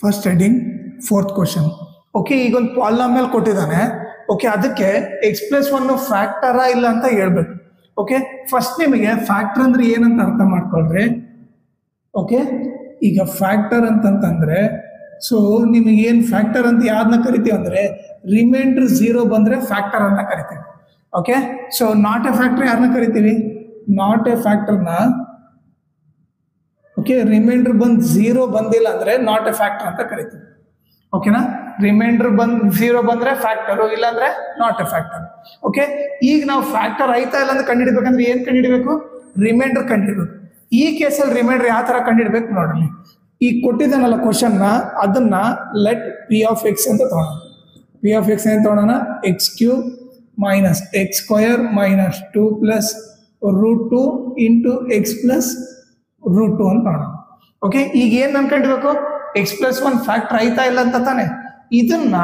First heading fourth question. Okay, ಈಗ ಒಂದು polynomial ಕೊಟ್ಟಿದ್ದಾನೆ. ಓಕೆ, ಅದಕ್ಕೆ x+1 ಫ್ಯಾಕ್ಟರಾ ಇಲ್ಲ ಅಂತ ಹೇಳ್ಬೇಕು. ಓಕೆ, ಫಸ್ಟ್ ನಿಮಗೆ ಫ್ಯಾಕ್ಟರ್ ಅಂದ್ರೆ ಏನಂತ ಅರ್ಥ ಮಾಡ್ಕೊಳ್ರಿ. ಓಕೆ, ಈಗ ಫ್ಯಾಕ್ಟರ್ ಅಂತಂತಂದ್ರೆ ಸೊ ನಿಮಗೆ ಏನು ಫ್ಯಾಕ್ಟರ್ ಅಂತ ಯಾವ್ದನ್ನ ಕರಿತೀವಿ ಅಂದ್ರೆ ರಿಮೈಂಡರ್ 0 ಬಂದ್ರೆ ಫ್ಯಾಕ್ಟರ್ ಅಂತ ಕರಿತೀವಿ. Okay, so not a factor ಯಾರನ್ನ ಕರಿತೀವಿ? ನಾಟ್ ಎ ಫ್ಯಾಕ್ಟರ್ನ ಓಕೆ ರಿಮೈಂಡರ್ ಬಂದು 0 ಬಂದಿಲ್ಲ ಅಂದ್ರೆ ನಾಟ್ ಎ ಫ್ಯಾಕ್ಟರ್ ಅಂತ ಕರಿತೀವಿ. ಓಕೆನಾ, ರಿಮೈಂಡರ್ 0 ಬಂದ್ರೆ ಫ್ಯಾಕ್ಟರ್, ಇಲ್ಲ ಅಂದ್ರೆ ನಾಟ್ ಎ ಫ್ಯಾಕ್ಟರ್. ಓಕೆ, ಈಗ ನಾವು ಫ್ಯಾಕ್ಟರ್ ಆಯ್ತಾ ಇಲ್ಲ ಅಂತ ಕಂಡುಹಿಡಬೇಕಂದ್ರೆ ಏನ್ ಕಂಡುಹಿಡಬೇಕು? ರಿಮೈಂಡರ್ ಕಂಡುಹಿಡಬೇಕು. ಈ ಕೇಸಲ್ಲಿ ರಿಮೈಂಡರ್ ಯಾವ ತರ ಕಂಡುಹಿಡಬೇಕು ನೋಡ್ರಿ. ಈಗ ಕೊಟ್ಟಿದ್ದಾನಲ್ಲ ಕ್ವಶನ್ನ, ಅದನ್ನ ಲೆಟ್ ಪಿ ಆಫ್ ಎಕ್ಸ್ ಅಂತ ತಗೋಣ. ಪಿ ಆಫ್ ಎಕ್ಸ್ ಏನು ತಗೋಣ? x³ minus x² minus 2 plus √2 into x plus √2 ಅಂತ ತಗೋಣ. ಓಕೆ, ಈಗ ಏನ್ ಅನ್ಕೊಂಡಿರ್ಬೇಕು? x+1 ಫ್ಯಾಕ್ಟರ್ ಆಯ್ತಾ ಇಲ್ಲ ಅಂತ ತಾನೆ, ಇದನ್ನ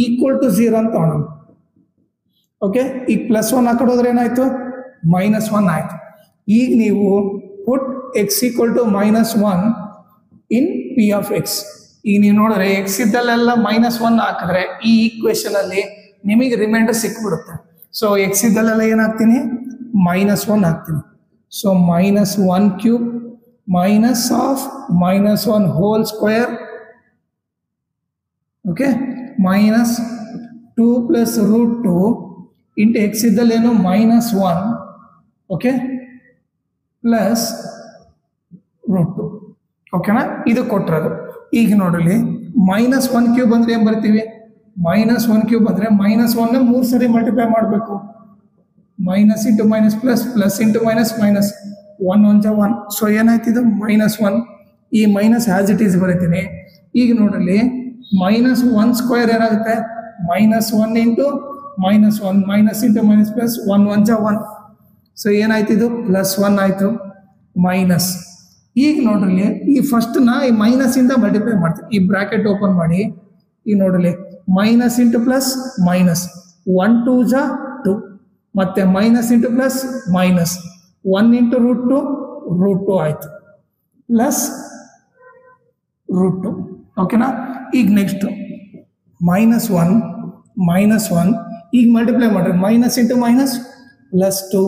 ಈಕ್ವಲ್ ಟು 0 ಅಂತ ತಗೋಣ. ಓಕೆ, ಈಗ +1 ಆ ಕಡೆ ಹೋದ್ರೆ ಏನಾಯ್ತು? -1 ಆಯ್ತು. ಈಗ ನೀವು ಪುಟ್ x = -1 in P of X. ಈಗ ನೀವು ನೋಡಿದ್ರೆ ಎಕ್ಸ್ ಇದ್ದಲ್ಲೆಲ್ಲ -1 ಹಾಕಿದ್ರೆ ಈ ಈಕ್ವೇಶನ್ ಅಲ್ಲಿ ನಿಮಗೆ ರಿಮೈಂಡರ್ ಸಿಕ್ಬಿಡುತ್ತೆ. So X ಇದ್ದಲ್ಲೆಲ್ಲ ಏನಾಗ್ತೀನಿ? -1 ಹಾಕ್ತೀನಿ. So -1³ minus of -1 whole square, okay, minus 2 plus √2 into x ಇದ್ದಲ್ಲೇನು -1, okay, plus √2. ಓಕೆನಾ, ಇದು ಕೊಟ್ಟಿರೋದು. ಈಗ ನೋಡ್ರಿ -1³ ಅಂದ್ರೆ ಏನ್ ಬರ್ತೀವಿ? -1³ ಅಂದ್ರೆ -1 3 ಸರಿ ಮಲ್ಟಿಪ್ಲೈ ಮಾಡಬೇಕು. Minus into minus plus, plus into minus minus, 1 1 × 1. So ಏನಾಯ್ತು? ಇದು -1. ಈ ಮೈನಸ್ ಆಸ್ ಇಟ್ ಈಸ್ ಬರೀತೀನಿ. ಈಗ ನೋಡ್ರಿ -1² ಏನಾಗುತ್ತೆ? -1 into -1, minus into minus plus, 1 1 × 1. So ಏನಾಯ್ತು? ಇದು +1 ಆಯ್ತು ಮೈನಸ್. ಈಗ ನೋಡ್ರಿ ಈ ಫಸ್ಟ್ ನ ಈ ಮೈನಸ್ ಇಂದ ಮಲ್ಟಿಪ್ಲೈ ಮಾಡ್ತೀವಿ. ಈ ಬ್ರಾಕೆಟ್ ಓಪನ್ ಮಾಡಿ ಈಗ ನೋಡ್ರಿ ಮೈನಸ್ ಇಂಟು ಪ್ಲಸ್ ಮೈನಸ್, 1 2 × 2, ಮತ್ತೆ minus into plus minus, 1 into √2 ಆಯ್ತು, ಪ್ಲಸ್ √2. ಓಕೆನಾ, ಈಗ ನೆಕ್ಸ್ಟ್ -1 ಈಗ ಮಲ್ಟಿಪ್ಲೈ ಮಾಡ್ರಿ. Minus into minus plus 2,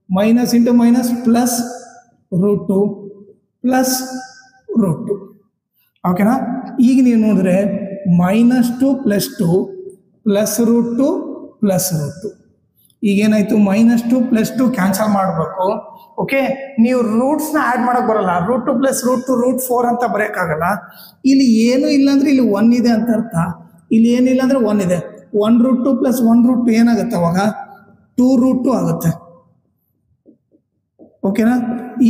minus into minus plus √2 plus √2. ಓಕೆನಾ, ಈಗ ನೀವು ನೋಡಿದ್ರೆ -2 + 2 ಪ್ಲಸ್ √2 ಪ್ಲಸ್ √2. ಈಗೇನಾಯ್ತು? -2 + 2 ಕ್ಯಾನ್ಸಲ್ ಮಾಡಬೇಕು. ಓಕೆ, ನೀವು ರೂಟ್ಸ್ನ ಆ್ಯಡ್ ಮಾಡಕ್ ಬರಲ್ಲ. √2 + √2 √4 ಅಂತ ಬರೆಯೋಕ್ಕಾಗಲ್ಲ. ಇಲ್ಲಿ ಏನು ಇಲ್ಲ ಅಂದ್ರೆ ಇಲ್ಲಿ 1 ಇದೆ ಅಂತ ಅರ್ಥ. ಇಲ್ಲಿ ಏನಿಲ್ಲ ಅಂದ್ರೆ 1 ಇದೆ. 1 √2 + 1 √2 ಏನಾಗುತ್ತೆ? ಅವಾಗ 2 √2 ಆಗುತ್ತೆ. ಓಕೆನಾ,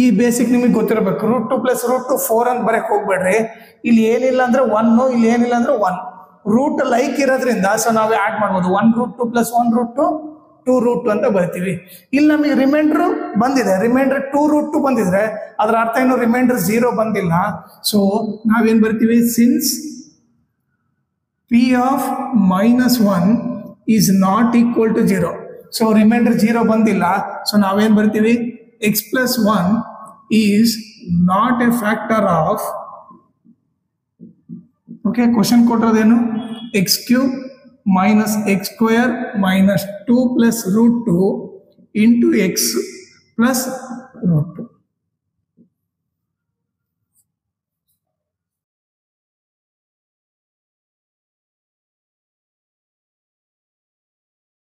ಈ ಬೇಸಿಕ್ ನಿಮಗೆ ಗೊತ್ತಿರಬೇಕು. √2 + √2 4 ಅಂತ ಬರೆಯಕ್ಕೆ ಹೋಗ್ಬೇಡ್ರಿ. ಇಲ್ಲಿ ಏನಿಲ್ಲ ಅಂದ್ರೆ 1, ಇಲ್ಲಿ ಏನಿಲ್ಲ ಅಂದ್ರೆ 1. ರೂಟ್ ಲೈಕ್ ಇರೋದ್ರಿಂದ ಸೊ ನಾವು ಆ್ಯಡ್ ಮಾಡ್ಬೋದು. 1 √2 + 1 √2 2 √2 ಅಂತ ಬರ್ತೀವಿ. ಇಲ್ಲಿ ನಮಗೆ ರಿಮೈಂಡರ್ ಬಂದಿದೆ. ರಿಮೈಂಡರ್ 2 √2 ಬಂದಿದ್ರೆ ಅದರ ಅರ್ಥ ಏನು? ರಿಮೈಂಡರ್ 0 ಬಂದಿಲ್ಲ. ಸೊ ನಾವೇನ್ ಬರ್ತೀವಿ? Since P of -1 is not equal to 0. So remainder 0 ಬಂದಿಲ್ಲ. ಸೊ ನಾವೇನ್ ಬರ್ತೀವಿ? x+1 is not a factor of, okay, question ಕೊಟ್ಟಿರೋದೇನು? x³ minus x² minus 2 plus √2 into x plus √2.